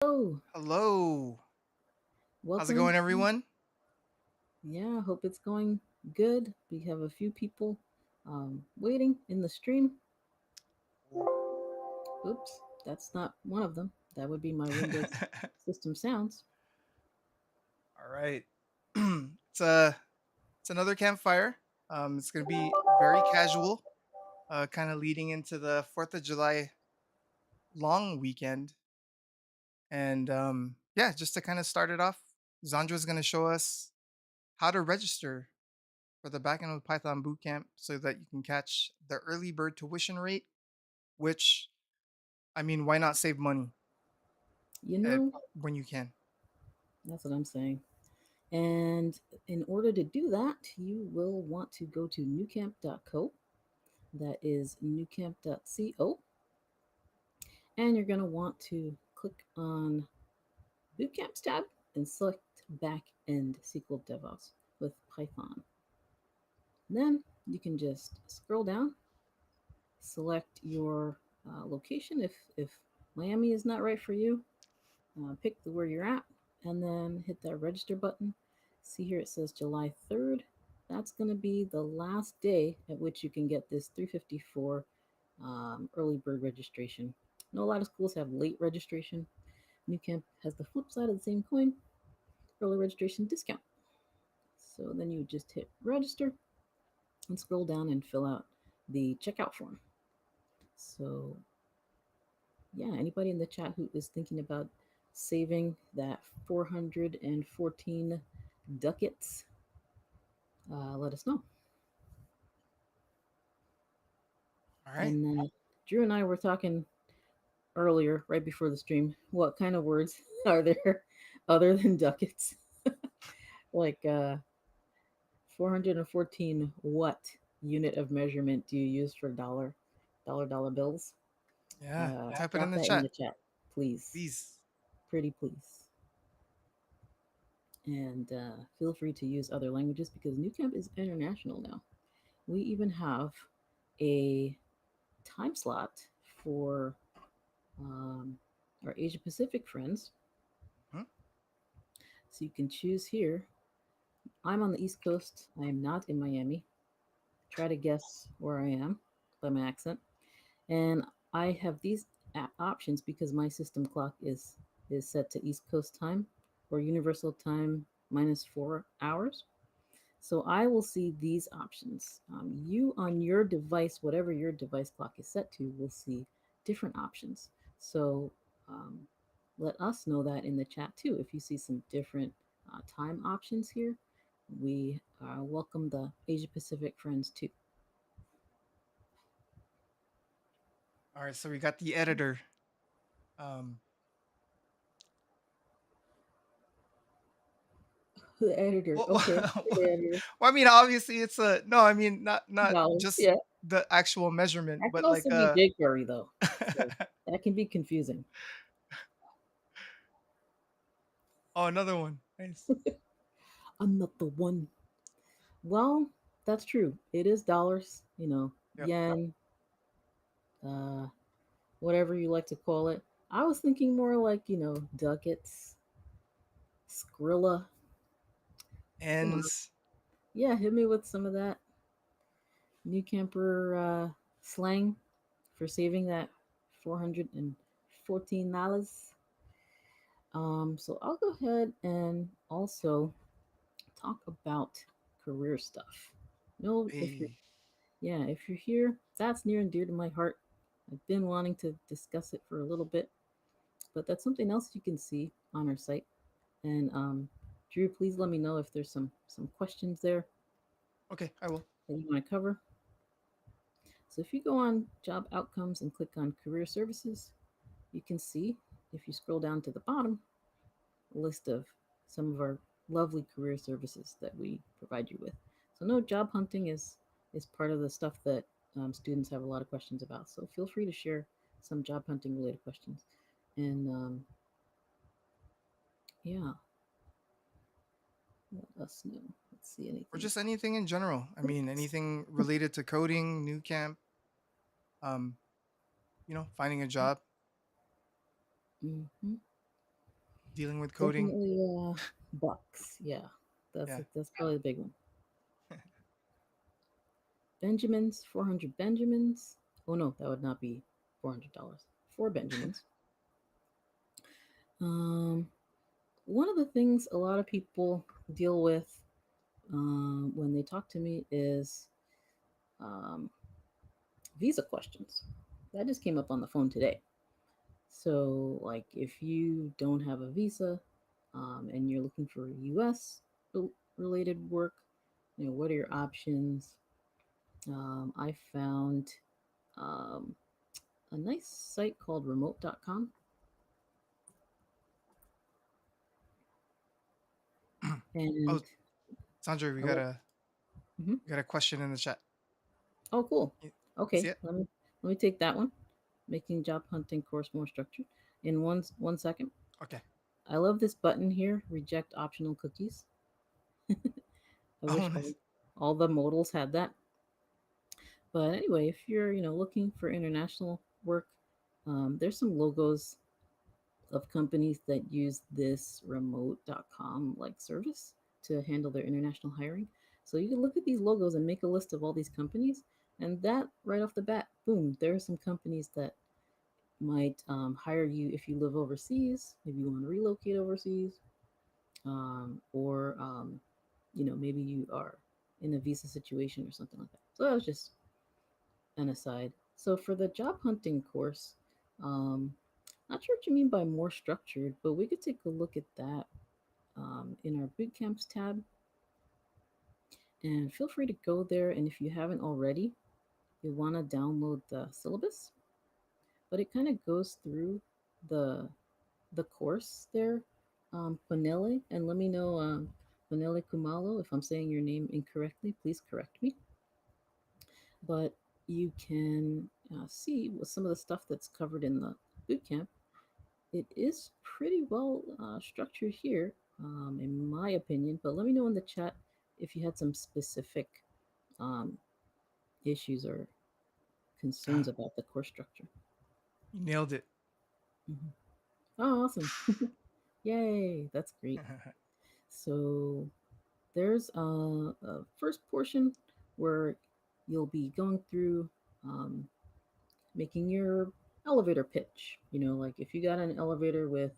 Hello, Hello. How's it welcome. going, everyone? Yeah, hope it's going good. We have a few people waiting in the stream. Cool. Oops, that's not one of them. That would be my Windows system sounds. All right. It's another campfire. It's gonna be very casual, kind of leading into the Fourth of July long weekend. And yeah, just to kind of start it off, Zandra's gonna show us how to register for the Backend with Python Bootcamp so that you can catch the early bird tuition rate. Which, I mean, why not save money You at, know, when you can? that's what I'm saying. And in order to do that, you will want to go to nucamp.co. That is nucamp.co. And you're going to want to click on Bootcamps tab and select Back End SQL DevOps with Python. Then you can just scroll down, select your location if Miami is not right for you. Pick where you're at, and then hit that register button. See here it says July 3rd. That's going to be the last day at which you can get this 354 early bird registration. I know a lot of schools have late registration. Nucamp has the flip side of the same coin, early registration discount. So then you just hit register and scroll down and fill out the checkout form. So yeah, anybody in the chat who is thinking about saving that 414 ducats, let us know. All right. And Drew and I were talking earlier, right before the stream, what kind of words are there other than ducats? Like 414 what unit of measurement do you use for dollar bills? Yeah. Type it in Drop the that in chat, the chat, please. please. Pretty please. And feel free to use other languages because Nucamp is international now. We even have a time slot for um, our Asia Pacific friends. Mhm. So you can choose here. I'm on the East Coast. I am not in Miami. Try to guess where I am by my accent. And I have these options because my system clock is set to East Coast time or Universal time minus 4 hours. So I will see these options. You on your device, whatever your device clock is set to, will see different options. So um, let us know that in the chat too. If you see some different time options here, we welcome the Asia Pacific friends too. All right. So we got the editor. Um, The editor, well, okay, the editor, well, I mean, obviously, it's a no. I mean, not dollars, just yeah. the actual measurement, That can but like also be jQuery though, so that can be confusing. oh, another one. Nice. Another one. Well, that's true. It is dollars, Yep. yen, uh, whatever you like to call it. I was thinking more like, ducats, Skrilla. Come on. Ends. Yeah, hit me with some of that New Camper slang for saving that $414. So I'll go ahead and also talk about career stuff. No, if you're Hey. Yeah, if you're here, that's near and dear to my heart. I've been wanting to discuss it for a little bit, but that's something else you can see on our site. And Drew, please let me know if there's some questions there Okay, I will. that you want to cover. So if you go on job outcomes and click on career services, you can see if you scroll down to the bottom a list of some of our lovely career services that we provide you with. So no, job hunting is part of the stuff that students have a lot of questions about. So feel free to share some job hunting related questions. And yeah, let us know. Let's see Or anything. just anything in general. I mean, anything related to coding, new camp, um, finding a job. Mm-hmm. dealing with coding. Definitely bucks. Yeah, Yeah. that's probably the big one. Benjamins, 400 Benjamins. Oh no, that would not be $400. Four Benjamins. Um, One of the things a lot of people deal with when they talk to me is um, visa questions. That just came up on the phone today. So, like, if you don't have a visa and you're looking for US related work, what are your options? I found um, a nice site called remote.com. Oh, And Sandra, I love, mhm. we got a question in the chat. Oh, cool. You see Okay, it? let me take that one. Making job hunting course more structured. In one second. Okay. I love this button here. Reject optional cookies. I Oh, wish nice. all the modals had that. But anyway, if you're looking for international work, there's some logos of companies that use this remote.com like service to handle their international hiring. So you can look at these logos and make a list of all these companies, and that right off the bat, boom, there are some companies that might hire you if you live overseas, maybe you want to relocate overseas, or maybe you are in a visa situation or something like that. So that was just an aside. So for the job hunting course, um, not sure what you mean by more structured, but we could take a look at that in our bootcamps tab. And feel free to go there. And if you haven't already, you'll want to download the syllabus. But it kind of goes through the the course there, Panele. And let me know, Panele Kumalo, if I'm saying your name incorrectly, please correct me. But you can see with some of the stuff that's covered in the bootcamp. It is pretty well structured here, in my opinion. But let me know in the chat if you had some specific um, issues or concerns about the course structure. You nailed it. Mhm. Oh, awesome. Yay, that's great. So there's a first portion where you'll be going through um, making your elevator pitch. Like if you got an elevator with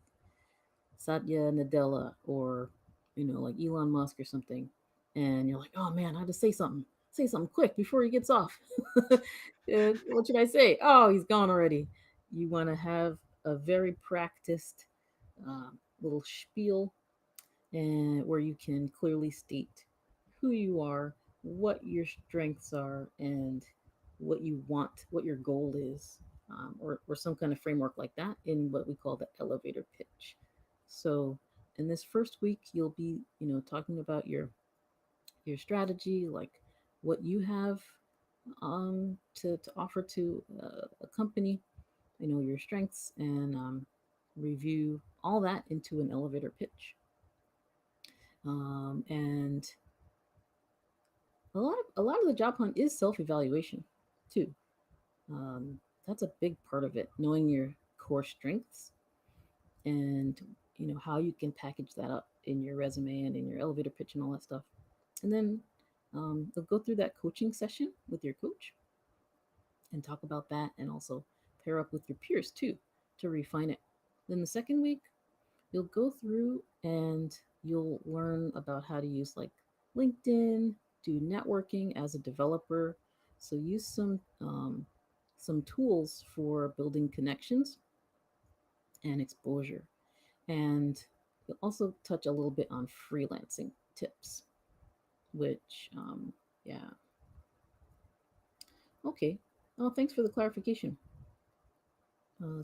Satya Nadella or like Elon Musk or something, and you're like, oh man, I have to say something quick before he gets off. What should I say? Oh, he's gone already. You want to have a very practiced little spiel and where you can clearly state who you are, what your strengths are, and what you want, what your goal is, or some kind of framework like that in what we call the elevator pitch. So, in this first week, you'll be, talking about your strategy, like what you have to offer to a company, your strengths, and review all that into an elevator pitch. And a lot of the job hunt is self evaluation too. Um, that's a big part of it, knowing your core strengths and how you can package that up in your resume and in your elevator pitch and all that stuff. And then they'll go through that coaching session with your coach and talk about that, and also pair up with your peers too to refine it. Then the second week, you'll go through and you'll learn about how to use like LinkedIn, do networking as a developer. So use some tools for building connections and exposure. And you'll also touch a little bit on freelancing tips, which yeah. Okay. Oh, thanks for the clarification.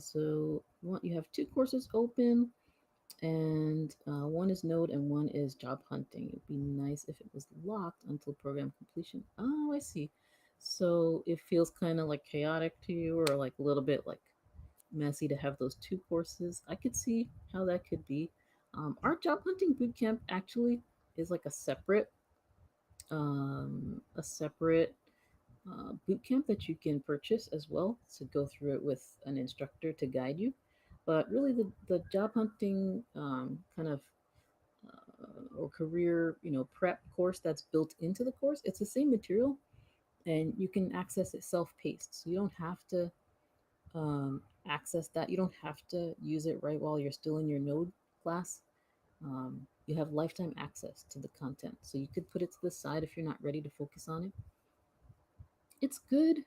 So you have two courses open, and one is Node and one is job hunting. It'd be nice if it was locked until program completion. Oh, I see. So it feels kind of like chaotic to you, or like a little bit like messy to have those two courses. I could see how that could be. Our job hunting bootcamp actually is like a separate boot camp that you can purchase as well to go through it with an instructor to guide you. But really, the job hunting kind of or career prep course that's built into the course, it's the same material, and you can access it self-paced. So you don't have to access that. You don't have to use it right while you're still in your node class. You have lifetime access to the content, so you could put it to the side if you're not ready to focus on it. It's good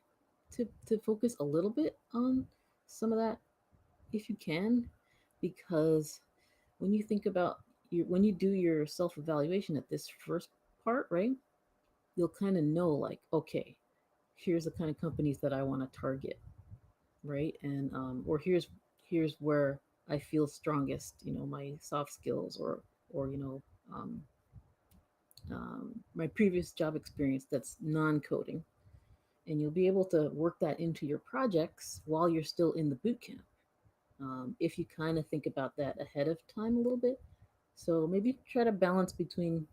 to focus a little bit on some of that if you can, because when you think about when you do your self evaluation at this first part, right, you'll kind of know like, okay, here's the kind of companies that I want to target, right, and or here's where I feel strongest, my soft skills, or um, my previous job experience that's non-coding, and you'll be able to work that into your projects while you're still in the boot camp, if you kind of think about that ahead of time a little bit. So maybe try to balance between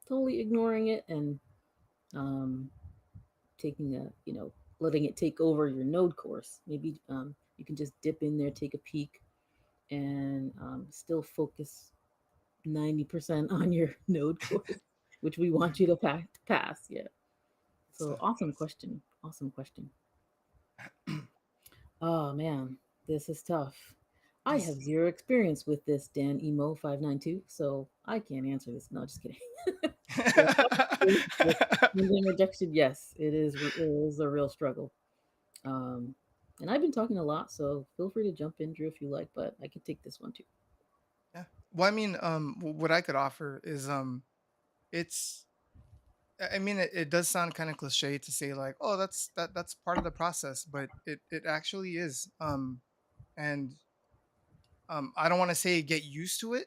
totally ignoring it and um, taking a, letting it take over your node course. Maybe you can just dip in there, take a peek, and still focus 90% on your node course, which we want you to pass. Yeah. So, So awesome question. Awesome question. Oh man, this is tough. I these have zero experience with this, Dan Emo 592, so I can't answer this. No, just kidding. Yeah, with LinkedIn rejection, yes, it is a real struggle. Um, and I've been talking a lot, so feel free to jump in, Drew, if you like. But I could take this one too. yeah. Well, I mean, what I could offer is, it's. I mean, it does sound kind of cliche to say like, oh, that's part of the process, but it actually is. And I don't want to say get used to it,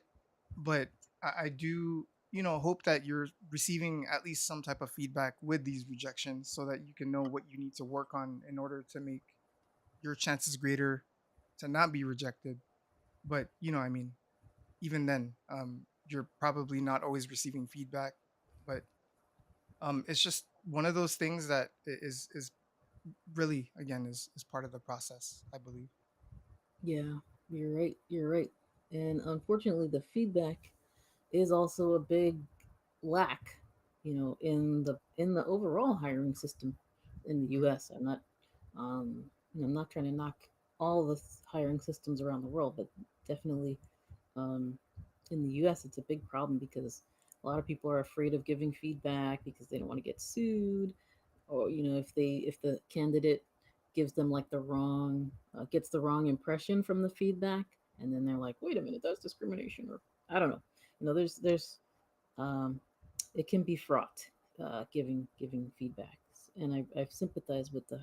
but I do, hope that you're receiving at least some type of feedback with these rejections, so that you can know what you need to work on in order to make your chances greater to not be rejected. But I mean, even then, you're probably not always receiving feedback. But it's just one of those things that is really, again, is part of the process, I believe. Yeah, you're right. You're right. And unfortunately, the feedback is also a big lack, in the overall hiring system in the Mhm. U.S. Um, I'm not trying to knock all the hiring systems around the world, but definitely um, in the U.S. it's a big problem because a lot of people are afraid of giving feedback because they don't want to get sued, or if the candidate gives them like the wrong gets the wrong impression from the feedback, and then they're like, wait a minute, that's discrimination, or I don't know. There's um, it can be fraught, giving feedbacks, and I've sympathized with the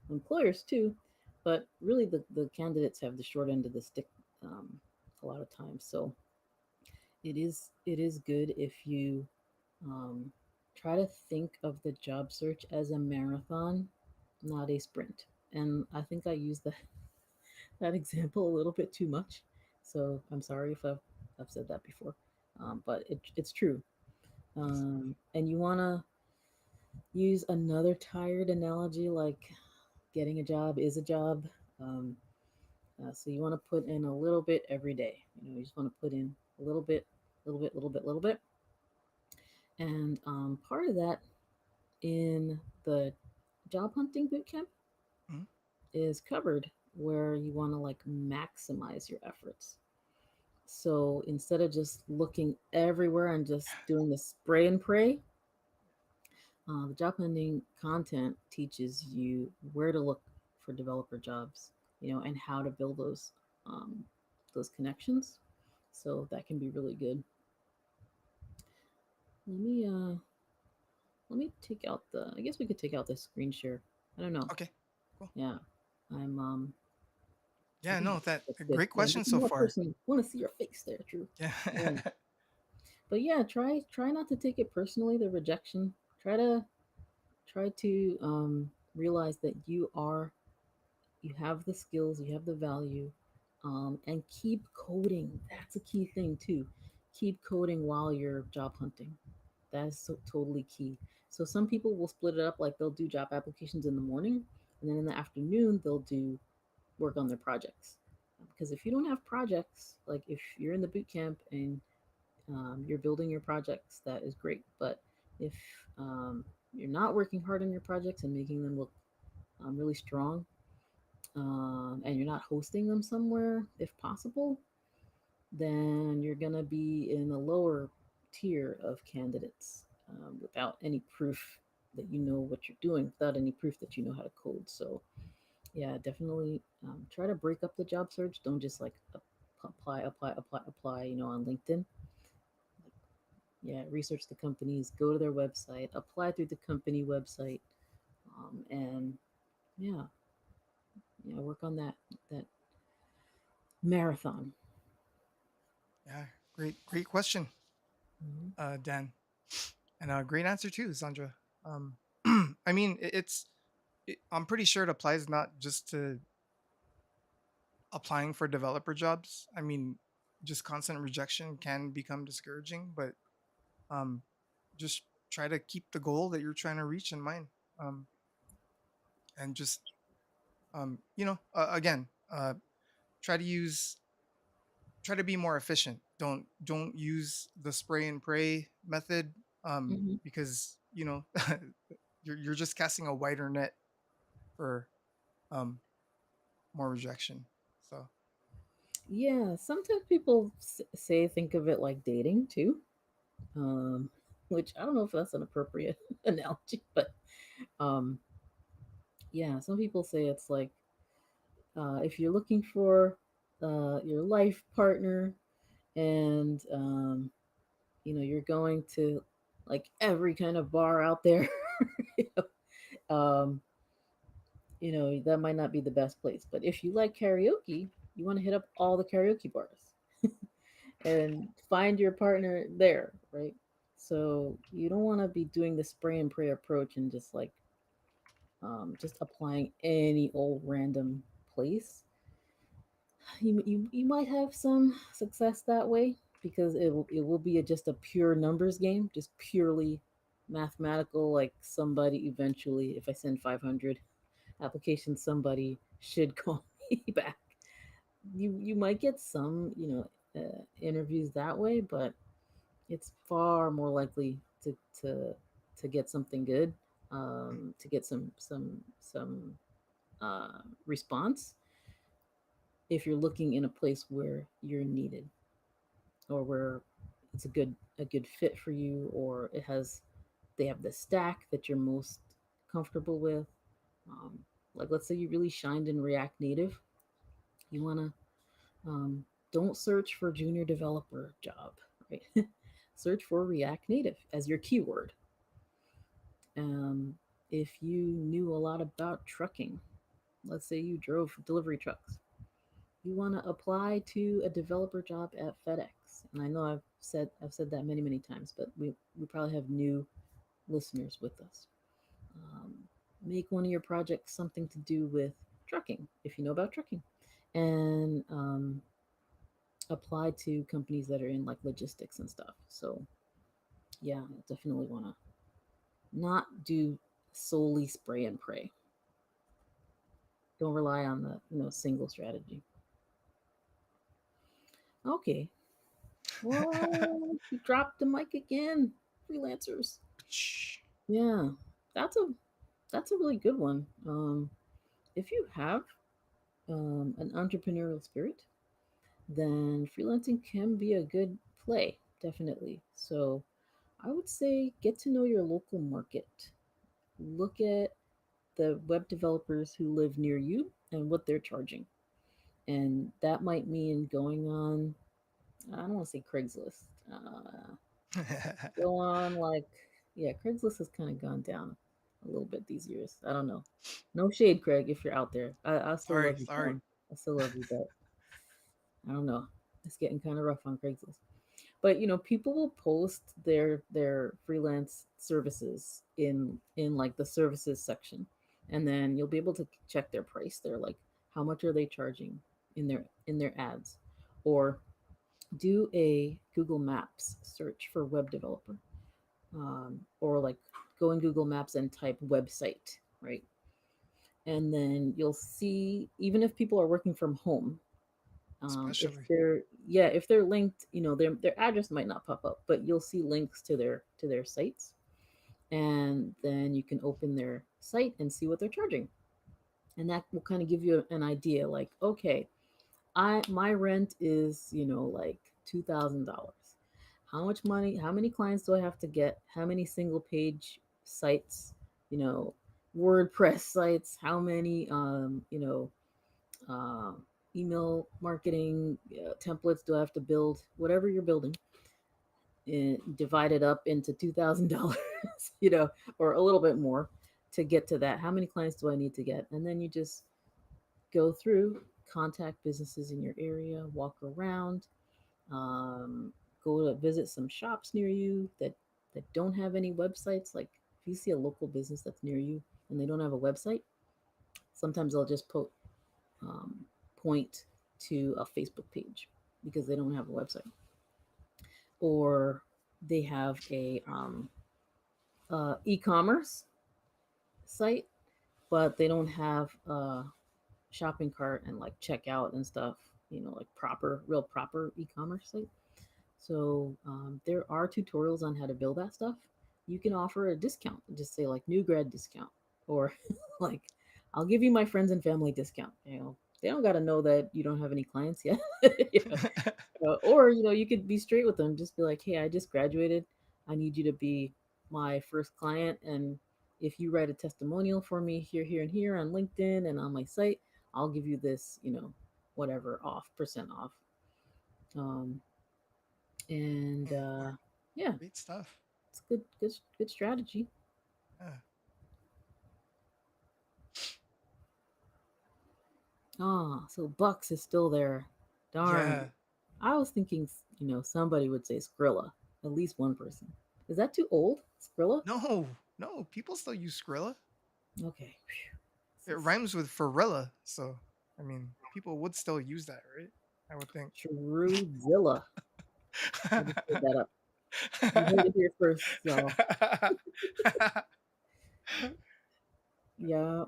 employers too, but really the candidates have the short end of the stick a lot of times. So it is good if you um, try to think of the job search as a marathon, not a sprint. And I think I used that example a little bit too much. So I'm sorry if I've said that before. But it's true. Yes. And you want to use another tired analogy like getting a job is a job. Um, so you want to put in a little bit every day. You just want to put in a little bit, little bit, little bit, little bit. And part of that in the job hunting bootcamp Mhm. is covered, where you want to like maximize your efforts. So instead of just looking everywhere and just doing the spray and pray, the job hunting content teaches you where to look for developer jobs, and how to build those connections. So that can be really good. Let me take out the. I guess we could take out the screen share. I don't know. Okay, cool. Yeah, I'm I Yeah, think no, that that's a good. great Yeah, question make it so more far. personal. Want to see your face there, True. Yeah. Yeah. But yeah, try not to take it personally, the rejection. Try to realize that you have the skills, you have the value, and keep coding. That's a key thing too. Keep coding while you're job hunting. That is so totally key. So some people will split it up, like they'll do job applications in the morning, and then in the afternoon they'll do work on their projects, Because if you don't have projects, like if you're in the boot camp and you're building your projects, that is great. But if you're not working hard on your projects and making them look really strong, and you're not hosting them somewhere, if possible, then you're going to be in a lower tier of candidates without any proof that you know what you're doing, without any proof that you know how to code. So, yeah, definitely try to break up the job search. Don't just like apply, on LinkedIn. Yeah, research the companies, go to their website, apply through the company website, and yeah, work on that marathon. Yeah, great question, Mhm. Dan, and a great answer too, Sandra. Um, I mean, I'm pretty sure it applies not just to applying for developer jobs. I mean, just constant rejection can become discouraging, but um, just try to keep the goal that you're trying to reach in mind, um, and just again, try to use try to be more efficient. Don't use the spray and pray method, Mhm. because you're just casting a wider net for um, more rejection. So Yeah, sometimes people say think of it like dating too, um, which I don't know if that's an appropriate analogy, but um, yeah, some people say it's like if you're looking for your life partner and you're going to like every kind of bar out there, you um, that might not be the best place. But if you like karaoke, you want to hit up all the karaoke bars and find your partner there, right? So you don't want to be doing the spray and pray approach and just applying any old random place. You might have some success that way because it will be just a pure numbers game, just purely mathematical. Like somebody eventually, if I send 500 applications, somebody should call me back. You might get some interviews that way, but it's far more likely to get something good, to get some response if you're looking in a place where you're needed or where it's a good fit for you, or they have the stack that you're most comfortable with. Um, like let's say you really shined in React Native, you wanna don't search for junior developer job, right? Search for React Native as your keyword. Um, if you knew a lot about trucking, let's say you drove delivery trucks, you want to apply to a developer job at FedEx. And I know I've said that many times, but we probably have new listeners with us. Um, make one of your projects something to do with trucking, if you know about trucking, and apply to companies that are in like logistics and stuff. So yeah, definitely want to not do solely spray and pray. Don't rely on the single strategy. Okay, well, you dropped the mic again, freelancers. Yeah, that's a really good one. If you have an entrepreneurial spirit, then freelancing can be a good play, definitely. So I would say get to know your local market. Look at the web developers who live near you and what they're charging. And that might mean going on, I don't want to say Craigslist. Go on like, yeah, Craigslist has kind of gone down a little bit these years. I don't know. No shade, Craig, if you're out there. I still sorry, love you, sorry. Sean. I still love you, but I don't know. It's getting kind of rough on Craigslist. But people will post their freelance services in like the services section, and then you'll be able to check their price. They're like, how much are they charging in their ads, or do a Google Maps search for web developer, or like go in Google Maps and type website, right? And then you'll see, even if people are working from home, If especially. they're yeah, if they're linked, their address might not pop up, but you'll see links to their sites, and then you can open their site and see what they're charging, and that will kind of give you an idea. Like, okay, I my rent is like $2,000. How much money? How many clients do I have to get? How many single page sites? You know, WordPress sites. How many uh, email marketing templates do I have to build? Whatever you're building, divide it up into $2,000, or a little bit more to get to that. How many clients do I need to get? And then you just go through, contact businesses in your area, walk around, um, go to visit some shops near you that don't have any websites. Like if you see a local business that's near you and they don't have a website, sometimes they'll just um, point to a Facebook page because they don't have a website, or they have a e-commerce site, but they don't have a shopping cart and like checkout and stuff. Like real proper e-commerce site. So there are tutorials on how to build that stuff. You can offer a discount, just say like new grad discount, or like I'll give you my friends and family discount. They don't got to know that you don't have any clients yet. you know, or you could be straight with them. Just be like, hey, I just graduated. I need you to be my first client, and if you write a testimonial for me here, here, and here on LinkedIn and on my site, I'll give you this, whatever off percent off. Um, and Mm, yeah, great stuff. it's good strategy. Yeah. Ah, so Bucks is still there. Darn. Yeah. I was thinking, somebody would say Skrilla. At least one person. Is that too old? Skrilla? No, no, people still use Skrilla. Okay. Phew. It This is rhymes with Ferrilla, so I mean, people would still use that, right? I would think. Truezilla. I just made that up. You heard it here first, y'all. Yeah.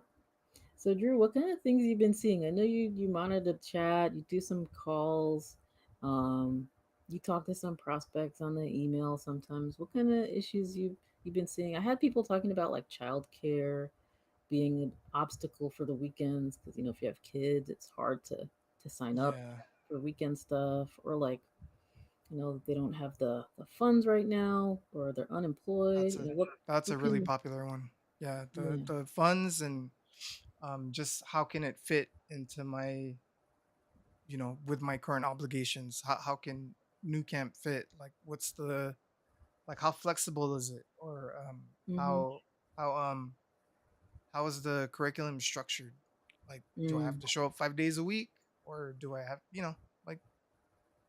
So Drew, what kind of things you've been seeing? I know you monitor the chat, you do some calls, um, you talk to some prospects on the email sometimes. What kind of issues you've been seeing? I had people talking about like childcare being an obstacle for the weekends because if you have kids, it's hard to sign up Yeah, for weekend stuff, or like they don't have the funds right now, or they're unemployed. that's a What really can popular one. Yeah, yeah. the funds and just how can it fit into my with my current obligations? How can Nucamp fit? Like, what's the like how flexible is it, or Mm-hmm. how how is the curriculum structured? Like, do I have Mm, to show up 5 days a week, or do I have like?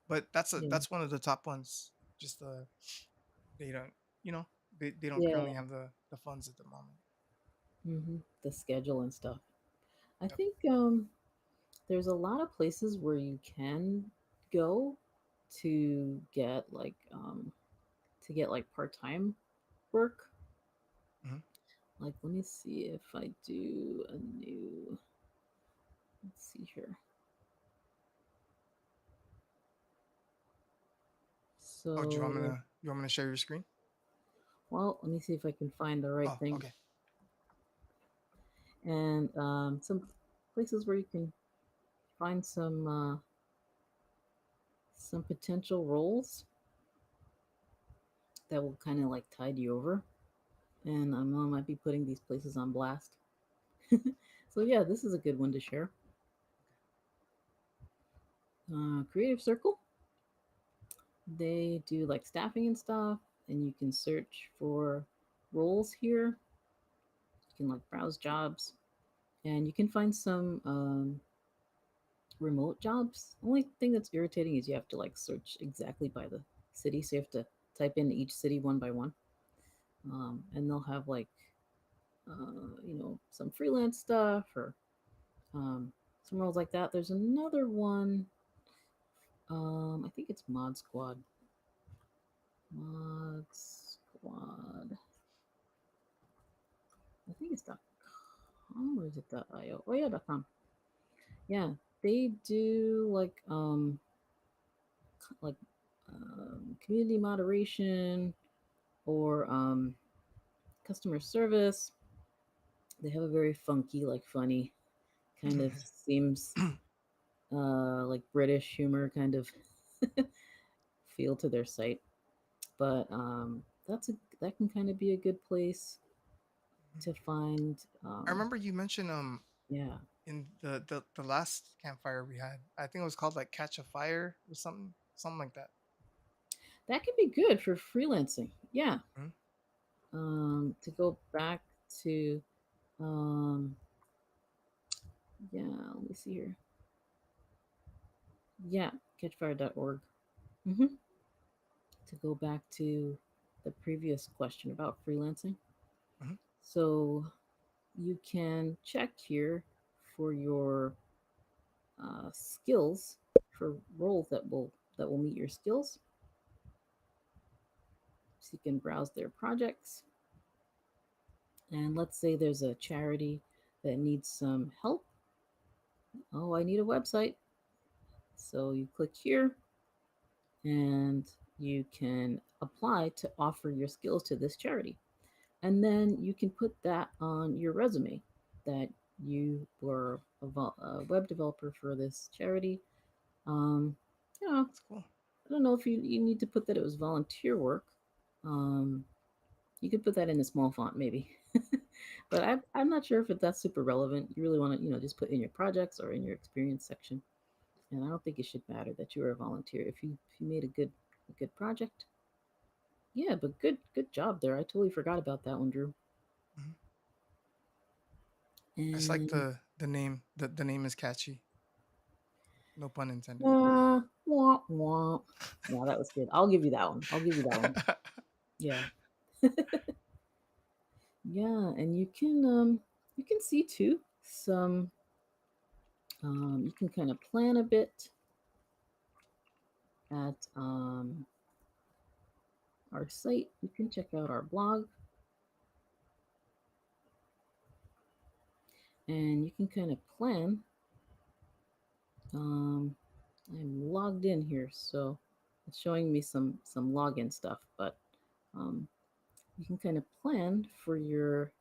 But yeah. that's one of the top ones. Just they don't you know they don't Yeah. currently have the funds at the moment. The schedule and stuff. I Yep. think there's a lot of places where you can go to get part time work. Hmm. Like, let me see if I do a new. Let's see here. Oh, do So, you want me to share your screen? well, let me see if I can find the right Oh, thing. okay. And some places where you can find some potential roles that will kind of like tide you over. And I know I might be putting these places on blast. So yeah, this is a good one to share. Creative Circle, they do like staffing and stuff, and you can search for roles here. You can like browse jobs, and you can find some remote jobs. Only thing that's irritating is you have to like search exactly by the city, so you have to type in each city one by one, and they'll have like some freelance stuff, or um, some roles like that. There's another one. I think it's Mod Squad. Mod Squad. I think it's .com, or is it .io? Oh yeah, .com. Yeah. They do like community moderation or customer service. They have a very funky, like funny kind of seems like British humor kind of feel to their site. But that can kind of be a good place to find. I remember you mentioned Yeah, in the last campfire we had. I think it was called like Catch a Fire or something like that. that can be good for freelancing. Yeah. Mhm. To go back to um, yeah, let me see here. Yeah, catchfire.org. Mm-hmm. To go back to the previous question about freelancing. Mhm. So you can check here for your skills for roles that will meet your skills. So you can browse their projects. And let's say there's a charity that needs some help. Oh, I need a website. So you click here and you can apply to offer your skills to this charity. And then you can put that on your resume that you were a web developer for this charity. Um, you know, That's cool. I don't know if you need to put that it was volunteer work. Um, you could put that in a small font maybe. But I'm not sure if that's super relevant. You really want to, just put in your projects or in your experience section. And I don't think it should matter that you were a volunteer. If you made a good project, yeah. But good job there. I totally forgot about that one, Drew. Mhm. I just like And the name. The name is catchy. No pun intended. wah, wah. Yeah, that was good. I'll give you that one. I'll give you that one. Yeah, yeah. And you can see too some you can kind of plan a bit at our site. You can check out our blog and you can kind of plan. Um, I'm logged in here, so it's showing me some login stuff, but um, you can kind of plan for your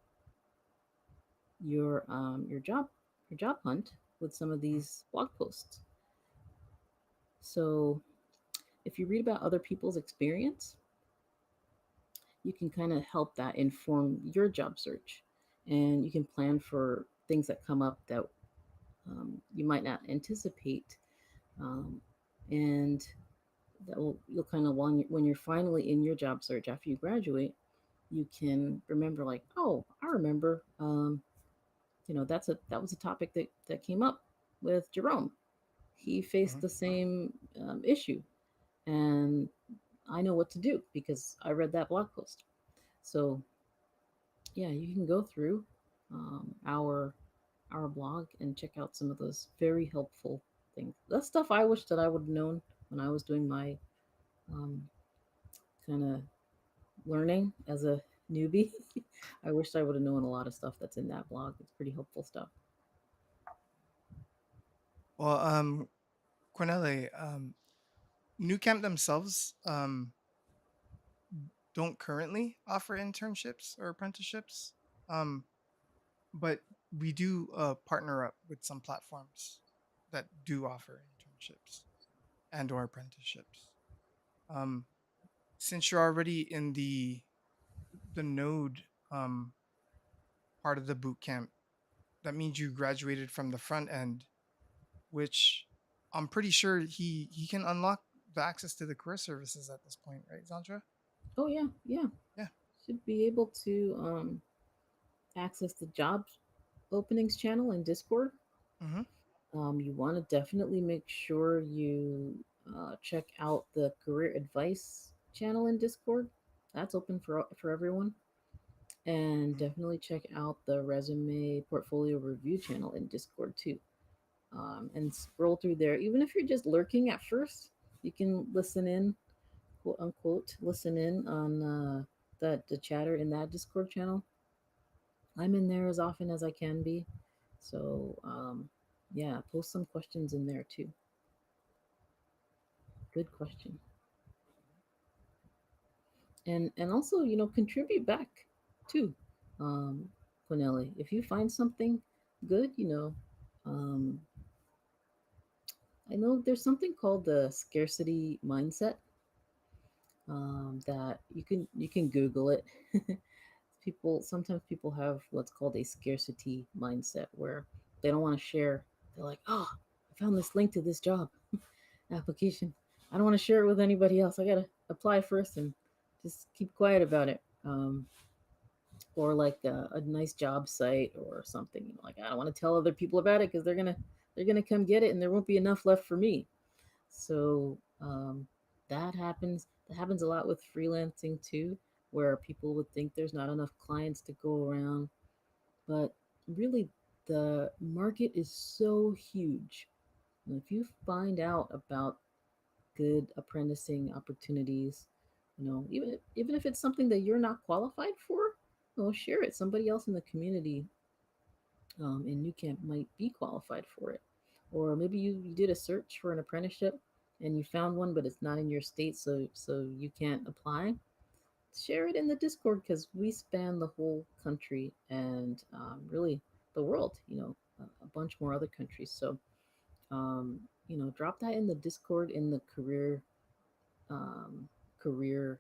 job hunt with some of Mhm. these blog posts. So if you read about other people's experience, you can kind of help that inform your job search, and you can plan for things that come up that you might not anticipate, um, and you'll kind of when you're finally in your job search after you graduate, you can remember like, oh, I remember, that was a topic that came up with Jerome. He faced Mhm. the same issue, and I know what to do because I read that blog post. So yeah, you can go through our blog and check out some of those very helpful things. That's stuff I wish that I would have known when I was doing my um, kind of learning as a newbie. I wish I would have known a lot of stuff that's in that blog. It's pretty helpful stuff. Well, Cornele, Nucamp themselves don't currently offer internships or apprenticeships, um, but we do partner up with some platforms that do offer internships and or apprenticeships. Um, since you're already in the node part of the boot camp, that means you graduated from the front end, which I'm pretty sure he can unlock the access to the career services at this point, right, Zandra? Oh yeah, yeah. Yeah. Should be able to access the job openings channel in Discord. Mm-hmm. You want to definitely make sure you check out the career advice channel in Discord. That's open for everyone. And Mm-hmm. definitely check out the resume portfolio review channel in Discord too. And scroll through there. Even if you're just lurking at first, you can listen in, quote unquote, listen in on the chatter in that Discord channel. I'm in there as often as I can be. So Yeah, post some questions in there too. Good question. And also, contribute back too. Um, Quinelli, if you find something good, um, I know there's something called the scarcity mindset, that you can Google it. Sometimes people have what's called a scarcity mindset where they don't want to share. They're like, oh, I found this link to this job application. I don't want to share it with anybody else. I gotta apply first and just keep quiet about it. Or like a nice job site or something. Like I don't want to tell other people about it because they're gonna come get it and there won't be enough left for me. So that happens a lot with freelancing too, where people would think there's not enough clients to go around, but really the market is so huge. And if you find out about good apprenticing opportunities, even if it's something that you're not qualified for, share it. Somebody else in the community in Nucamp might be qualified for it. Or maybe you did a search for an apprenticeship and you found one, but it's not in your state, so you can't apply. Share it in the Discord because we span the whole country and really the world. A bunch more other countries. So drop that in the Discord in the um, career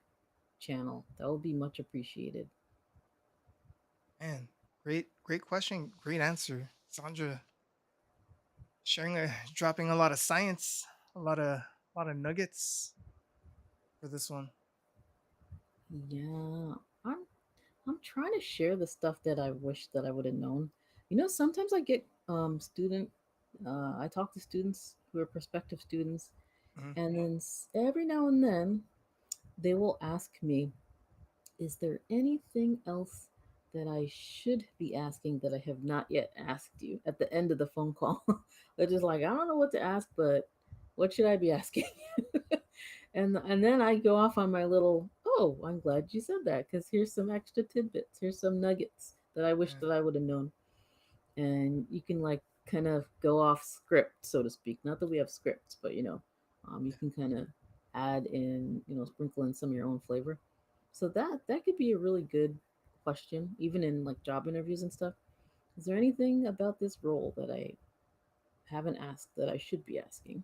channel. That will be much appreciated. Man, great question, great answer, Sandra. Dropping a lot of science, a lot of nuggets for this one. Yeah, I'm I'm trying to share the stuff that I wish that I would have known. Sometimes I get I talk to students who are prospective students, Mhm. and then every now and then they will ask me, "Is there anything else that I should be asking that I have not yet asked you?" At the end of the phone call, they're just like, "I don't know what to ask, but what should I be asking?" And then I go off on my little, oh, I'm glad you said that because here's some extra tidbits, here's some nuggets that I wish Yeah, that I would have known. And you can like kind of go off script, so to speak. Not that we have scripts, but you yeah, can kind of add in, sprinkle in some of your own flavor. So that could be a really good question, even in like job interviews and stuff. Is there anything about this role that I haven't asked that I should be asking?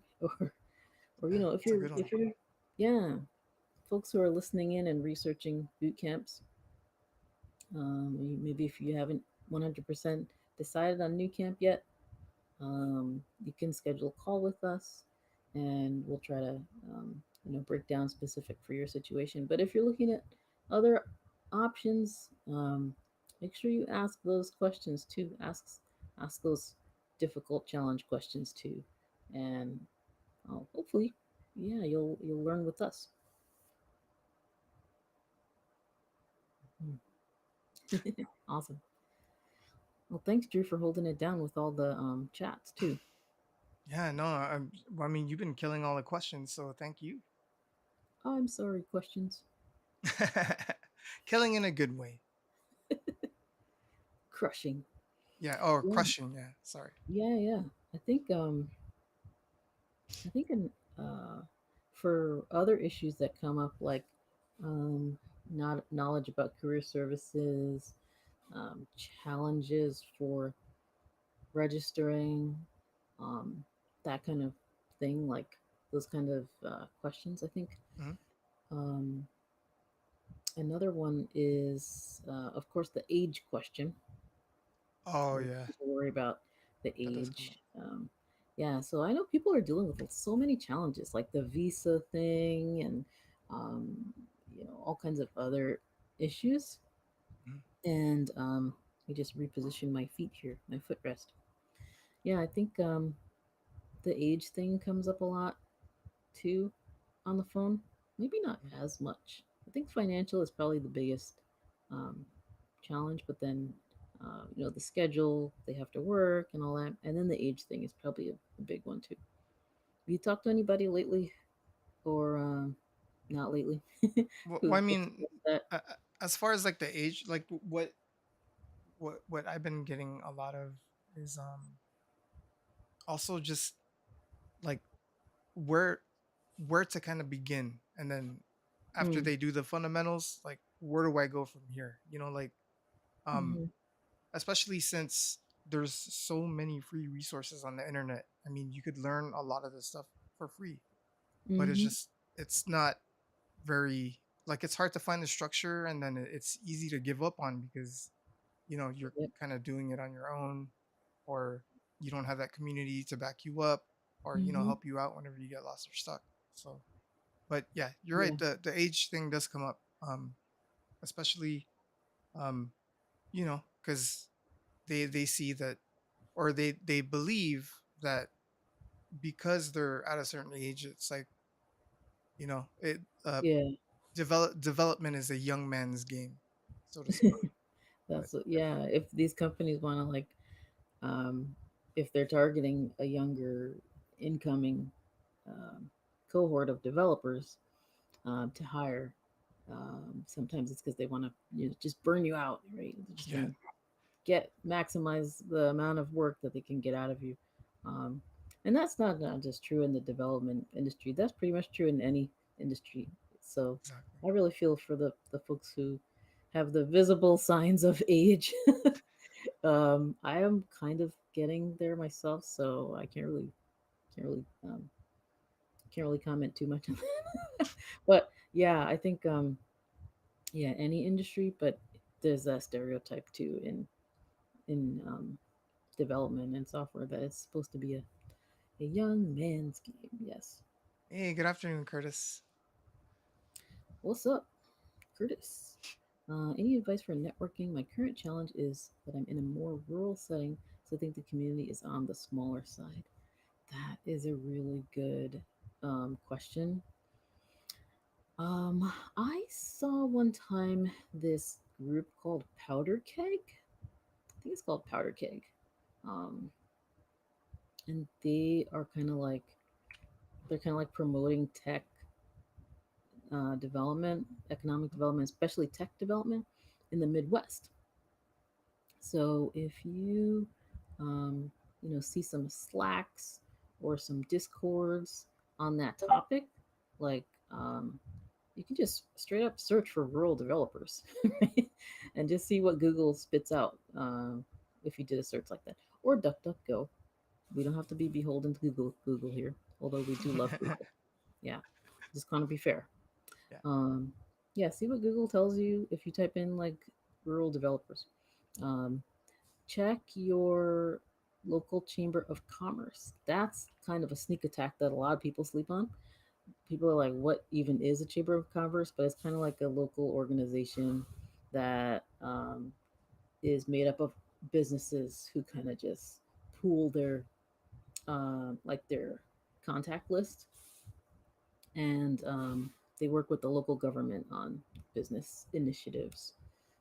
Or yeah. if It's a you're good one. if you're yeah, folks who are listening in and researching boot camps, maybe if you haven't 100% decided on new camp yet, you can schedule a call with us and we'll try to break down specific for your situation. But if you're looking at other options, make sure you ask those questions too. Ask those difficult challenge questions too, and hopefully, yeah, you'll learn with us. Awesome. Well, thanks, Drew, for holding it down with all the chats too. Yeah, no, I mean, you've been killing all the questions, so thank you. I'm sorry, questions. Killing in a good way. Crushing. Yeah, or Yeah, crushing. Yeah, sorry. yeah, yeah. I think um, I think in, uh, for other issues that come up, like not knowledge about career services, challenges for registering, um, that kind of thing, like those kind of questions. I think Mhm. um, another one is, of course, the age question. Oh Where yeah, people worry about the that does come up. age. Yeah, so I know people are dealing with so many challenges, like the visa thing, and um, all kinds of other issues. Mhm. And I just reposition my feet here, my footrest. Yeah, I think the age thing comes up a lot too on the phone. Maybe not Mhm. as much. I think financial is probably the biggest um, challenge, but then the schedule they have to work and all that, and then the age thing is probably a big one too. Have you talked to anybody lately, or not lately, Well, I who's mean, experienced that? as far as like the age, like what I've been getting a lot of is also just like where where to kind of begin, and then after Mm. they do the fundamentals, like where do I go from here? Um Mm-hmm. especially since there's so many free resources on the internet. I mean, you could learn a lot of this stuff for free, but Mm-hmm. it's not very, like, it's hard to find the structure, and then it's easy to give up on because you're Yep. kind of doing it on your own, or you don't have that community to back you up, or Mm-hmm. help you out whenever you get lost or stuck. So, but yeah, you're Yeah. right, the age thing does come up, especially, um because they see that, or they believe that because they're at a certain age, it's like, it Yeah. development is a young man's game, so to speak. But Yeah. If these companies want to like, um, if they're targeting a younger incoming um, cohort of developers to hire, sometimes it's because they want to just burn you out, right? They're just yeah, trying to maximize the amount of work that they can get out of you. Um, and that's not just true in the development industry. That's pretty much true in any industry. So exactly. I really feel for the folks who have the visible signs of age. I am kind of getting there myself, so I can't really can't really comment too much on that. But yeah, I think yeah, any industry, but there's that stereotype too in development and software that it's supposed to be a young man's game. Yes. Hey, good afternoon, Curtis. What's up, Curtis? Any advice for networking? My current challenge is that I'm in a more rural setting, so I think the community is on the smaller side. That is a really good question. I saw one time this group called Powder Keg. I think it's called Powder Keg. Um, and they're kind of like promoting tech development, economic development, especially tech development in the Midwest. So if you, um, see some Slacks or some Discords on that topic, like you can just straight up search for rural developers, right? And just see what Google spits out if you did a search like that, or DuckDuckGo. We don't have to be beholden to Google here, although we do love Google. Yeah, just kind of be fair. yeah. Um, yeah, see what Google tells you if you type in like rural developers. Um, check your local chamber of commerce. That's kind of a sneak attack that a lot of people sleep on. People are like, what even is a chamber of commerce? But it's kind of like a local organization that is made up of businesses who kind of just pool their like their contact list, and they work with the local government on business initiatives.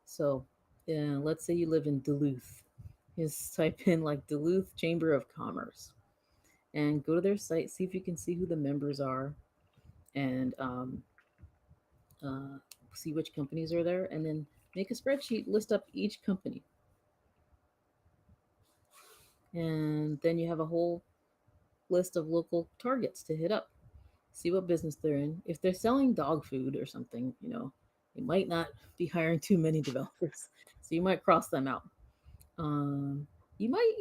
So, let's say you live in Duluth. Just type in like Duluth Chamber of Commerce and go to their site, see if you can see who the members are, and uh, see which companies are there, and then make a spreadsheet, list up each company, and then you have a whole list of local targets to hit up. See what business they're in. If they're selling dog food or something, you might not be hiring too many developers, so you might cross them out. Um, you might,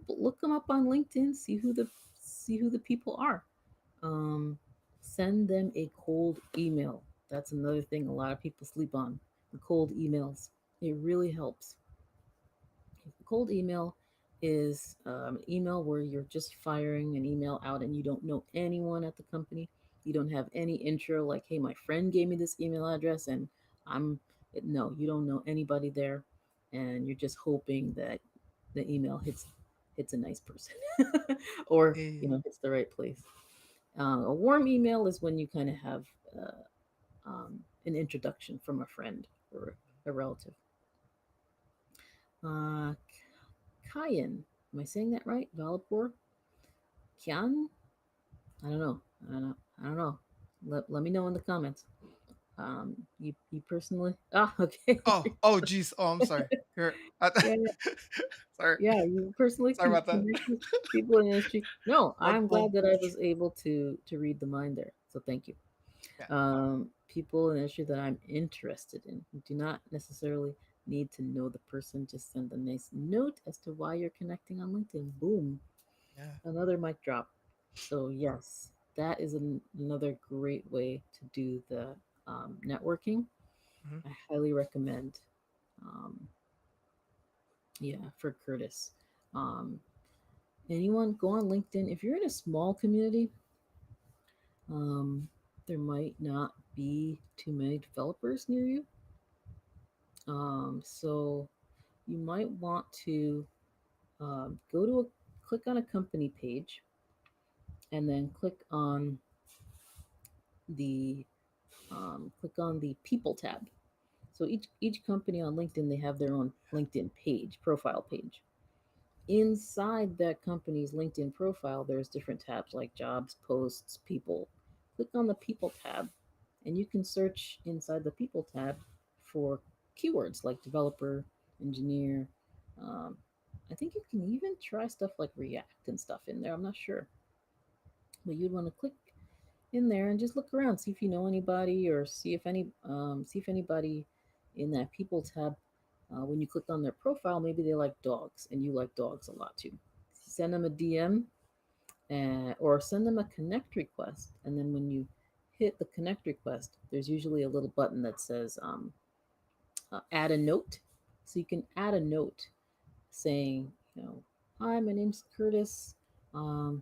look them up on LinkedIn, see who the people are. Um, send them a cold email. That's another thing a lot of people sleep on. The cold emails. It really helps. A cold email is an email where you're just firing an email out and you don't know anyone at the company. You don't have any intro like, hey, my friend gave me this email address and I'm, no, you don't know anybody there. And you're just hoping that the email hits a nice person or, Hey, hits the right place. A warm email is when you kind of have an introduction from a friend or a relative. Uh, Kayan. Am I saying that right? Valapur? Kian? I don't know. I don't know. I don't know. Let me know in the comments. You personally? Ah, okay. Oh, geez. Oh, I'm sorry. Here, Yeah, yeah, sorry, yeah. You personally sorry about that. connect with people in the industry. No, My I'm my glad that I was able to read the mind there. So thank you. yeah, People in the industry that I'm interested in. You do not necessarily need to know the person. Just send a nice note as to why you're connecting on LinkedIn. Boom, yeah. another mic drop. So yes, that is another great way to do the networking. Mhm. I highly recommend. Um, yeah, for Curtis. Um, anyone go on LinkedIn. If you're in a small community, um, there might not be too many developers near you. So you might want to go to click on a company page and then the click on the people tab. So each company on LinkedIn, they have their own LinkedIn page, profile page. Inside that company's LinkedIn profile, there's different tabs like jobs, posts, people. Click on the people tab, and you can search inside the people tab for keywords like developer, engineer. Um, I think you can even try stuff like React and stuff in there. I'm not sure, but you'd want to click in there and just look around, see if you know anybody, or see if anybody in that people tab. When you click on their profile, maybe they like dogs, and you like dogs a lot too. Send them a DM, or send them a connect request, and then when you hit the connect request, there's usually a little button that says add a note. So you can add a note saying, hi, my name's Curtis. Um,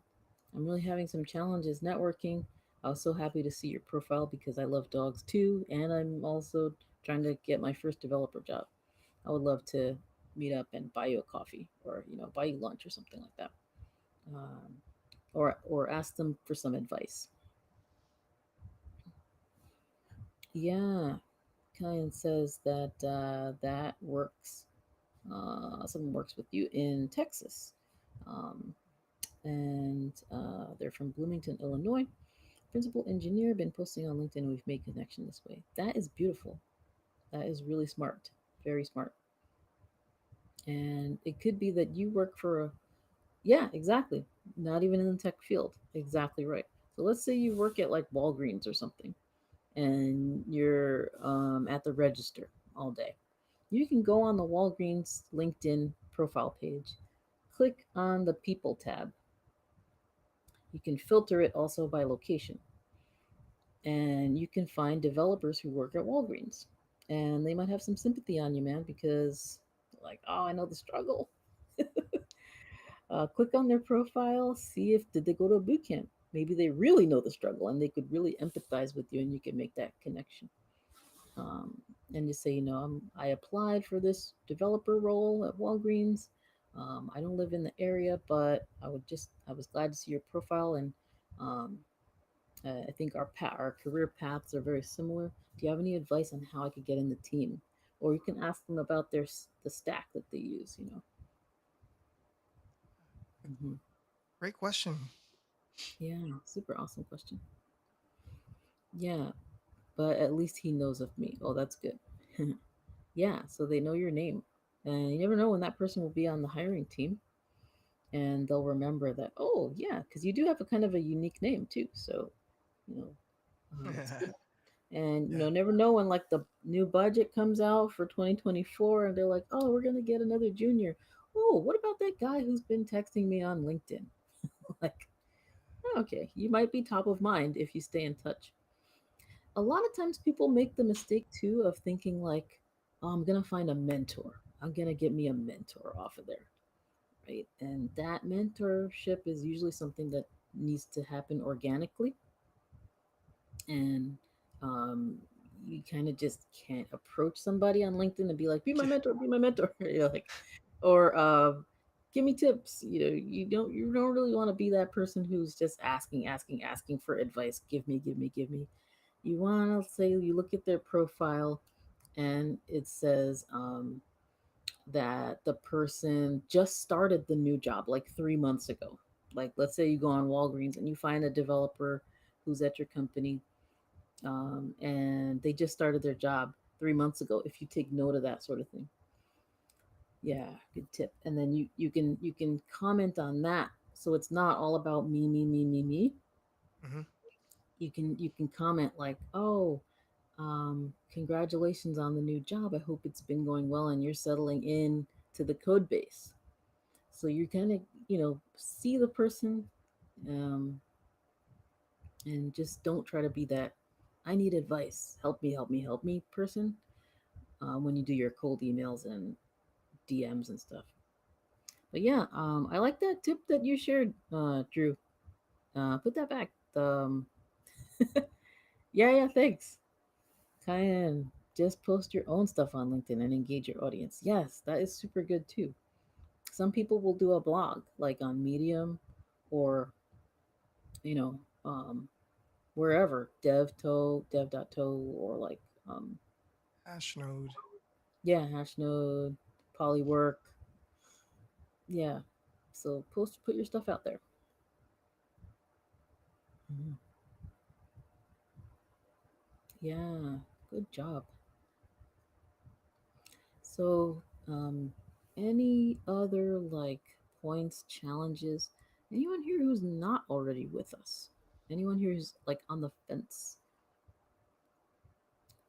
I'm really having some challenges networking. I was so happy to see your profile because I love dogs too, and I'm also trying to get my first developer job. I would love to meet up and buy you a coffee, or buy you lunch or something like that, or ask them for some advice. Yeah, Kyan says that that works. Someone works with you in Texas. Um, and they're from Bloomington, Illinois. Principal engineer, been posting on LinkedIn. We've made connection this way. That is beautiful. That is really smart, very smart. And it could be that you work for a, yeah, exactly. Not even in the tech field. Exactly right. So let's say you work at like Walgreens or something, and you're at the register all day. You can go on the Walgreens LinkedIn profile page, click on the people tab. You can filter it also by location, and you can find developers who work at Walgreens, and they might have some sympathy on you, man, because like, oh, I know the struggle. Click on their profile, see if did they go to a boot camp. Maybe they really know the struggle and they could really empathize with you, and you can make that connection. Um, and you say, I applied for this developer role at Walgreens. I don't live in the area, but I was glad to see your profile, and um, I think our career paths are very similar. Do you have any advice on how I could get in the team? Or you can ask them about the stack that they use. Hmm. Great question. Yeah, super awesome question. Yeah, but at least he knows of me. Oh, that's good. Yeah, so they know your name, and you never know when that person will be on the hiring team, and they'll remember that. Oh, yeah, because you do have a kind of a unique name too. So you know, it's good. And Yeah. never know when like the new budget comes out for 2024, and they're like, oh, we're gonna get another junior. Oh, what about that guy who's been texting me on LinkedIn? Like, okay, you might be top of mind if you stay in touch. A lot of times people make the mistake too of thinking like, oh, I'm gonna find a mentor, I'm gonna get me a mentor off of there, right? And that mentorship is usually something that needs to happen organically, and um, you kind of just can't approach somebody on LinkedIn and be like, "Be my mentor, be my mentor." You're like, or give me tips. You don't really want to be that person who's just asking for advice. Give me, give me, give me. You want to say you look at their profile and it says that the person just started the new job like 3 months ago. Like, let's say you go on Walgreens and you find a developer who's at your company, and they just started their job 3 months ago. If you take note of that sort of thing, yeah, good tip. And then you can comment on that, so it's not all about me, me, me, me, me. Hmm. You can comment like, oh, congratulations on the new job. I hope it's been going well and you're settling in to the code base. So you kind of, see the person, um, and just don't try to be that I need advice, help me, help me, help me person, when you do your cold emails and DMs and stuff. But yeah, I like that tip that you shared, Drew. Put that back. Yeah, yeah, thanks. Kind of just post your own stuff on LinkedIn and engage your audience. Yes, that is super good too. Some people will do a blog like on Medium, or you know um, wherever, dev.to, or like, um, Hash node. yeah, Hashnode, Polywork, yeah. So put your stuff out there. Mhm. Yeah, good job. So, any other like points, challenges? Anyone here who's not already with us? Anyone here who's like on the fence,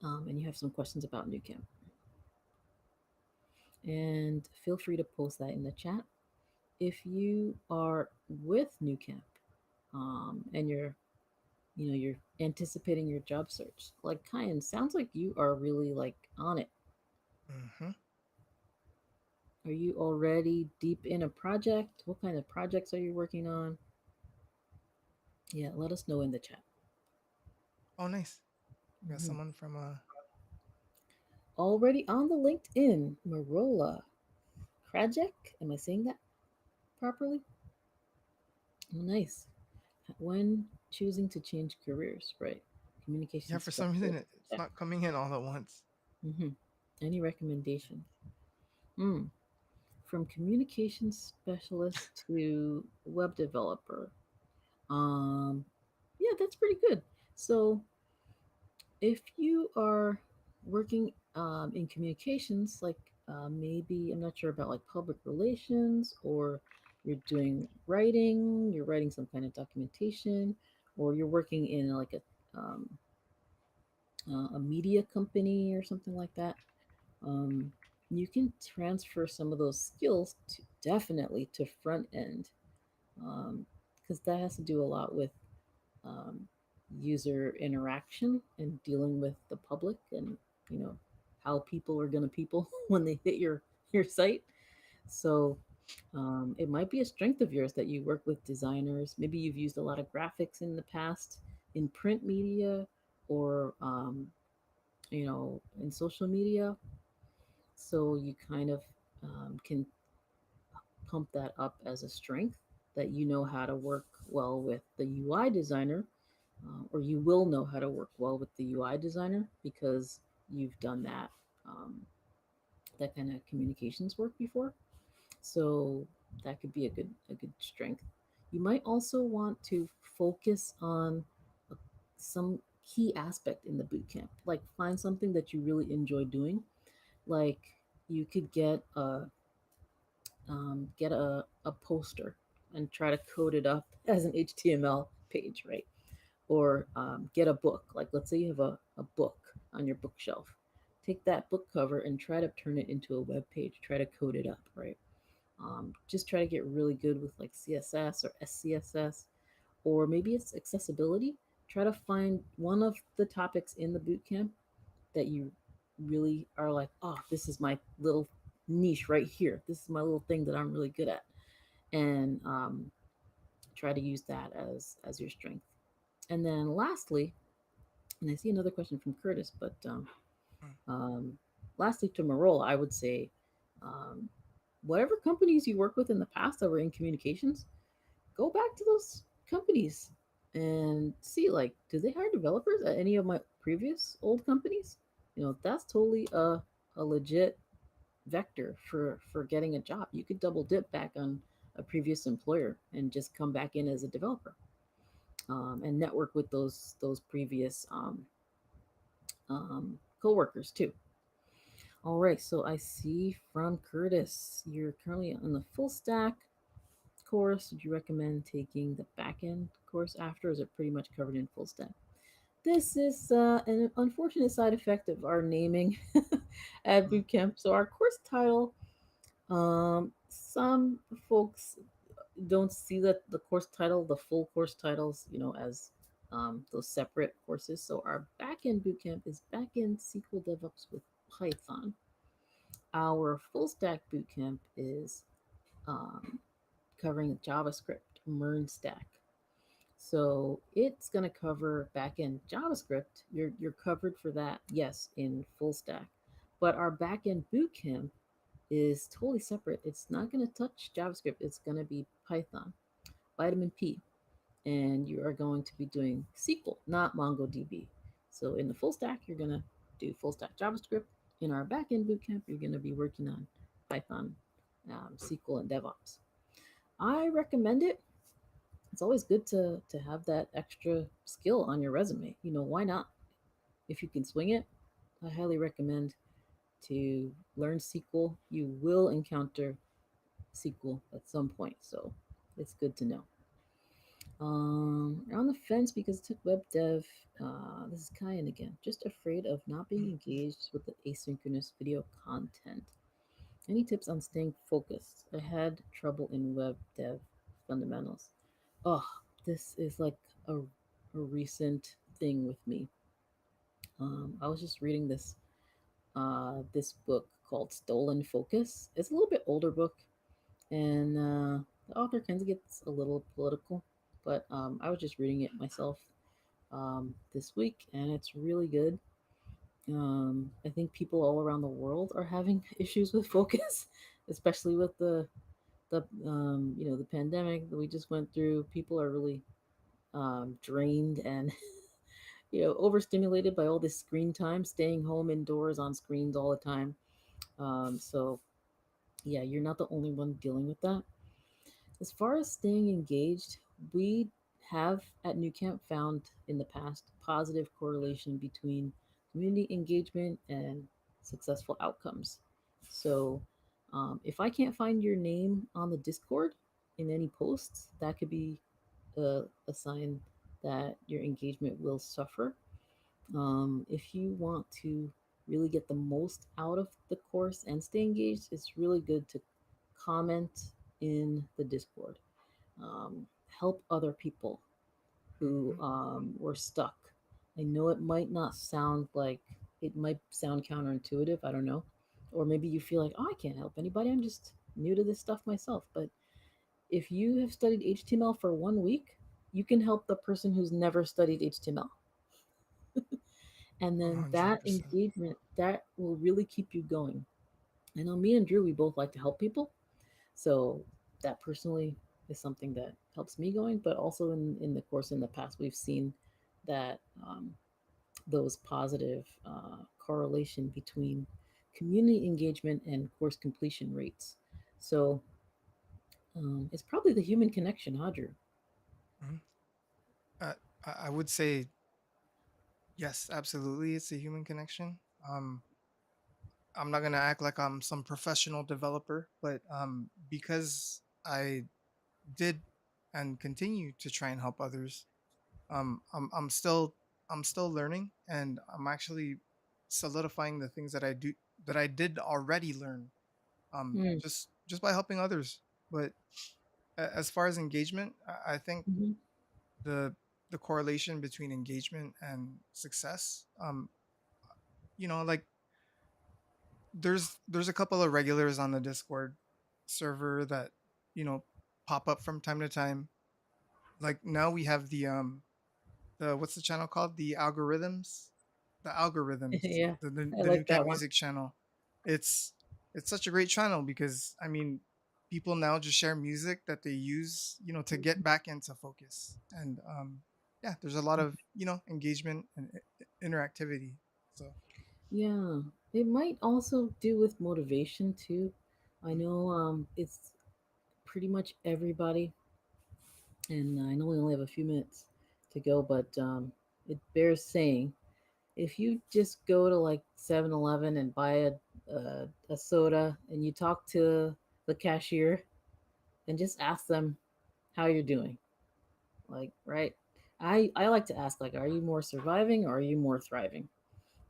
and you have some questions about New Camp? And feel free to post that in the chat. If you are with New Camp, and you're anticipating your job search, like Kyan, sounds like you are really like on it. Hmm. Are you already deep in a project? What kind of projects are you working on? Yeah, let us know in the chat. Oh, nice. We got Mhm. someone from Already on the LinkedIn, Marola Krajek. Am I saying that properly? Oh, nice. When choosing to change careers, right? yeah. Communication For some reason, specialist. it's Yeah. not coming in all at once. Hmm. Any recommendation? Mm. From communication specialist to web developer. Um, yeah, that's pretty good. So if you are working, in communications, like, maybe I'm not sure about like public relations, or you're writing some kind of documentation, or you're working in like a media company or something like that, um, you can transfer some of those skills to, definitely, to front end, because that has to do a lot with, um, user interaction and dealing with the public, and you know how people are going to people when they hit your site. So, it might be a strength of yours that you work with designers. Maybe you've used a lot of graphics in the past in print media, or, in social media. So you kind of, can pump that up as a strength, that you know how to work well with the UI designer, or you will know how to work well with the UI designer because you've done that kind of communications work before. So that could be a good strength. You might also want to focus on some key aspect in the boot camp. Like find something that you really enjoy doing. Like you could get a poster and try to code it up as an HTML page, right? Or, get a book. Like, let's say you have a book on your bookshelf. Take that book cover and try to turn it into a web page. Try to code it up, right? Just try to get really good with like CSS or SCSS, or maybe it's accessibility. Try to find one of the topics in the bootcamp that you really are like, oh, this is my little niche right here. This is my little thing that I'm really good at, and, try to use that as your strength. And then lastly, and I see another question from Curtis, but, Mm. um, lastly to Marola, I would say, um, whatever companies you work with in the past that were in communications, go back to those companies and see, like, do they hire developers at any of my previous old companies? That's totally a legit vector for getting a job. You could double dip back on a previous employer and just come back in as a developer, and network with those previous, coworkers too. All right, so I see from Curtis, you're currently on the full stack course. Would you recommend taking the back end course after? Or is it pretty much covered in full stack? This is an unfortunate side effect of our naming at Mhm. Bootcamp. So our course title, some folks don't see that the course title, the full course titles, as those separate courses. So our backend bootcamp is backend SQL DevOps with Python. Our full stack bootcamp is um, covering JavaScript, MERN stack. So it's going to cover backend JavaScript. You're covered for that, yes, in full stack. But our backend bootcamp is totally separate. It's not going to touch JavaScript. It's going to be Python, vitamin P, and you are going to be doing SQL, not MongoDB. So in the full stack, you're going to do full stack JavaScript. In our backend bootcamp, you're going to be working on Python, SQL, and DevOps. I recommend it. It's always good to have that extra skill on your resume. Why not? If you can swing it, I highly recommend to learn SQL. You will encounter SQL at some point, so it's good to know. On the fence because it took web dev. This is Kyan again. Just afraid of not being engaged with the asynchronous video content. Any tips on staying focused? I had trouble in web dev fundamentals. Oh, this is like a recent thing with me. I was just reading this book called Stolen Focus. It's a little bit older book, and the author kind of gets a little political. But I was just reading it myself this week, and it's really good. I think people all around the world are having issues with focus, especially with the pandemic that we just went through. People are really drained and overstimulated by all this screen time, staying home indoors on screens all the time. So yeah, you're not the only one dealing with that. As far as staying engaged, we have at Nucamp found in the past positive correlation between community engagement and successful outcomes. So, if I can't find your name on the Discord in any posts, that could be a sign that your engagement will suffer. If you want to really get the most out of the course and stay engaged, it's really good to comment in the Discord. Help other people who Mhm. were stuck. I know it might sound counterintuitive. I don't know. Or maybe you feel like, oh, I can't help anybody. I'm just new to this stuff myself. But if you have studied HTML for 1 week, you can help the person who's never studied HTML. And then that 100%. engagement, that will really keep you going. I know me and Drew, we both like to help people. So that personally is something that helps me going, but also in the course in the past, we've seen that those positive correlation between community engagement and course completion rates. So it's probably the human connection, huh, Drew? Mhm. Uh, I would say yes, absolutely. It's a human connection. I'm not gonna act like I'm some professional developer, but because I did and continue to try and help others, I'm still learning, and I'm actually solidifying the things that I did already learn. Mm. Just by helping others. But as far as engagement, I think Hmm. the the correlation between engagement and success, like there's a couple of regulars on the Discord server that you know pop up from time to time. Like now we have the what's the channel called? The algorithms, Yeah, I the like Nucamp that one. music channel. It's it's such a great channel because I mean people now just share music that they use to get back into focus, and yeah, there's a lot of engagement and interactivity. So Yeah, it might also do with motivation too. I mm, know it's pretty much everybody, and I know we only have a few minutes to go, but it bears saying if you just go to like 7-Eleven and buy a soda and you talk to the cashier and just ask them how you're doing, like, right? I like to ask, like, are you more surviving or are you more thriving?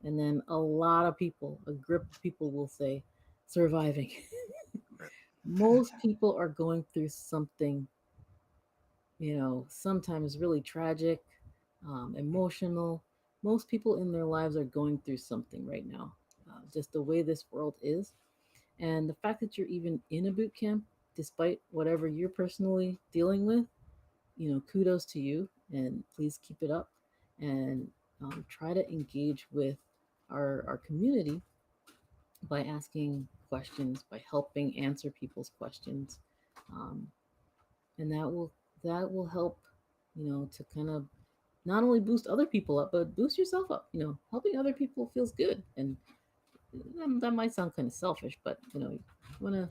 And then a lot of people, a group of people will say surviving. Most people are going through something, sometimes really tragic, emotional. Most people in their lives are going through something right now, just the way this world is. And the fact that you're even in a boot camp, despite whatever you're personally dealing with, kudos to you, and please keep it up. And try to engage with our community by asking questions, by helping answer people's questions, um, and that will help, to kind of not only boost other people up, but boost yourself up. Helping other people feels good, and that might sound kind of selfish, but you want to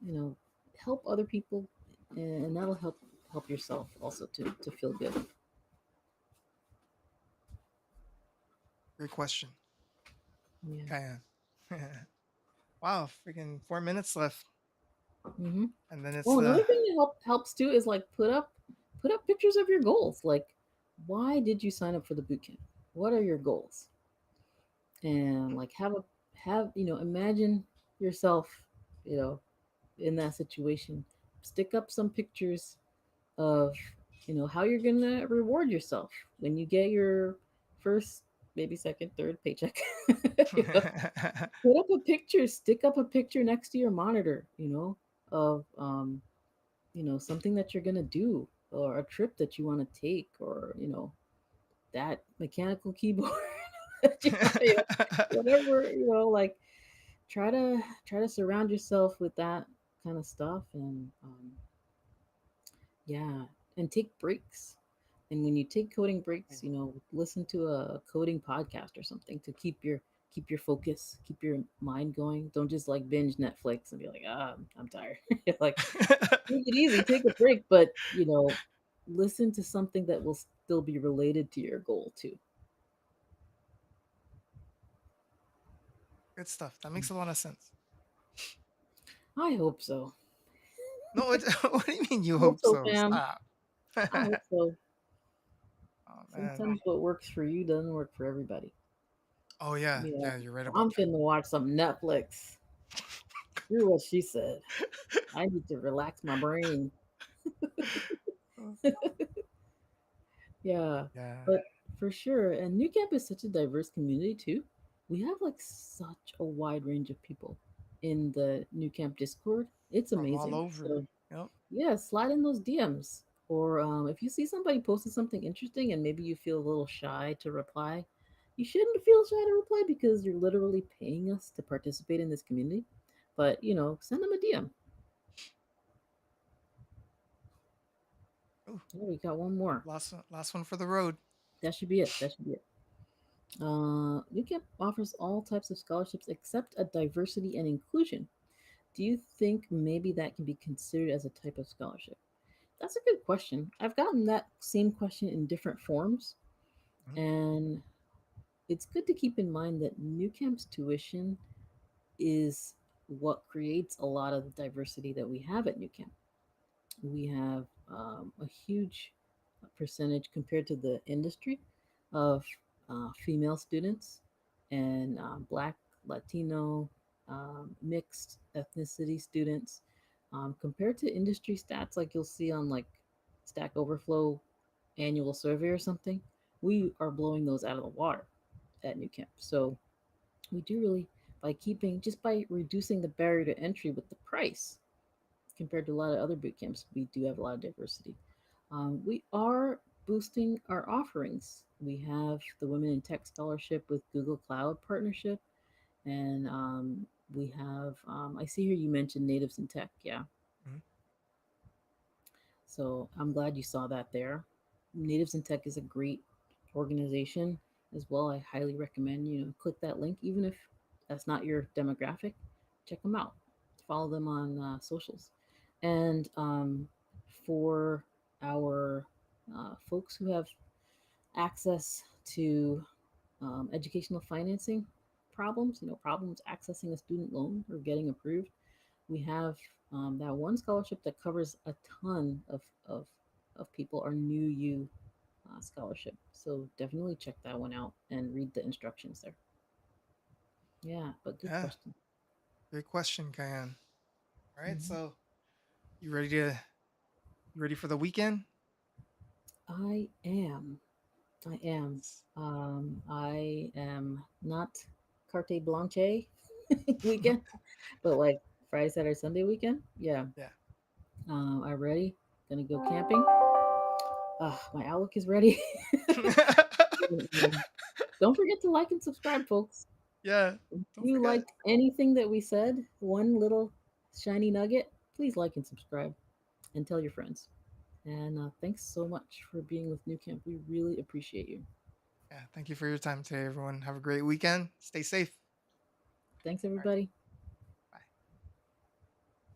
you know help other people, and that'll help yourself also to feel good. Great question, Yeah. Kyan. Wow, freaking 4 minutes left, Hmm. and then it's Well, the another thing that helps too is like put up pictures of your goals. Like, why did you sign up for the boot camp? What are your goals? And like imagine yourself, you know, in that situation. Stick up some pictures of how you're gonna reward yourself when you get your first, maybe second, third paycheck. you know, Put up a picture, stick up a picture next to your monitor, of something that you're gonna do, or a trip that you want to take, or that mechanical keyboard that whatever, like, try to surround yourself with that kind of stuff. And yeah, and take breaks. And when you take coding breaks, listen to a coding podcast or something to keep your focus, keep your mind going. Don't just like binge Netflix and be like, I'm tired. Like, take it easy, take a break, but listen to something that will still be related to your goal too. good stuff. That makes a lot of sense. I hope so. No, what do you mean you I hope hope so, so? fam. Stop. I hope so. Oh man. Sometimes what works for you doesn't work for everybody. Oh yeah, Yeah, yeah, you're right about I'm finna watch some Netflix. Hear what she said. I need to relax my brain. that. Yeah, Yeah, but for sure. And New Camp is such a diverse community too. We have like such a wide range of people in the New Camp Discord. It's from all amazing. over. So Yep. yeah, slide in those DMs. Or if you see somebody posted something interesting and maybe you feel a little shy to reply, you shouldn't feel shy to reply because you're literally paying us to participate in this community. But send them a DM. Ooh, Oh, we got one more. last one for the road. That should be it. That should be it. UCAP offers all types of scholarships except a diversity and inclusion. Do you think maybe that can be considered as a type of scholarship? That's a good question. I've gotten that same question in different forms, Mhm. and it's good to keep in mind that NUCAMP's tuition is what creates a lot of the diversity that we have at NUCAMP. We have a huge percentage compared to the industry of female students and Black, Latino, mixed ethnicity students. Compared to industry stats, like you'll see on like Stack Overflow annual survey or something, we are blowing those out of the water at New Camp. So we do really, by keeping, just by reducing the barrier to entry with the price compared to a lot of other boot camps, we do have a lot of diversity. We are boosting our offerings. We have the Women in Tech Scholarship with Google Cloud partnership, and we have. I see here you mentioned Natives in Tech. Yeah, Mhm. so I'm glad you saw that there. Natives in Tech is a great organization as well. I highly recommend click that link, even if that's not your demographic. Check them out. Follow them on socials, and for our folks who have access to educational financing problems, problems accessing a student loan or getting approved, we have that one scholarship that covers a ton of people, our New You scholarship. So definitely check that one out and read the instructions there. Yeah, but good Yeah, question. great question, Kyan. All right, Mhm. so you ready to you ready for the weekend? I am. I am. I am not carte blanche weekend, but like Friday, Saturday, Sunday weekend. Yeah. Yeah. I ready. Gonna go camping. My outlook is ready. Um, don't forget to like and subscribe, folks. Yeah. If Don't you forget. liked anything that we said, one little shiny nugget, please like and subscribe and tell your friends. And thanks so much for being with New Camp. We really appreciate you. Yeah. Thank you for your time today, everyone. Have a great weekend. Stay safe. Thanks, All right. everybody.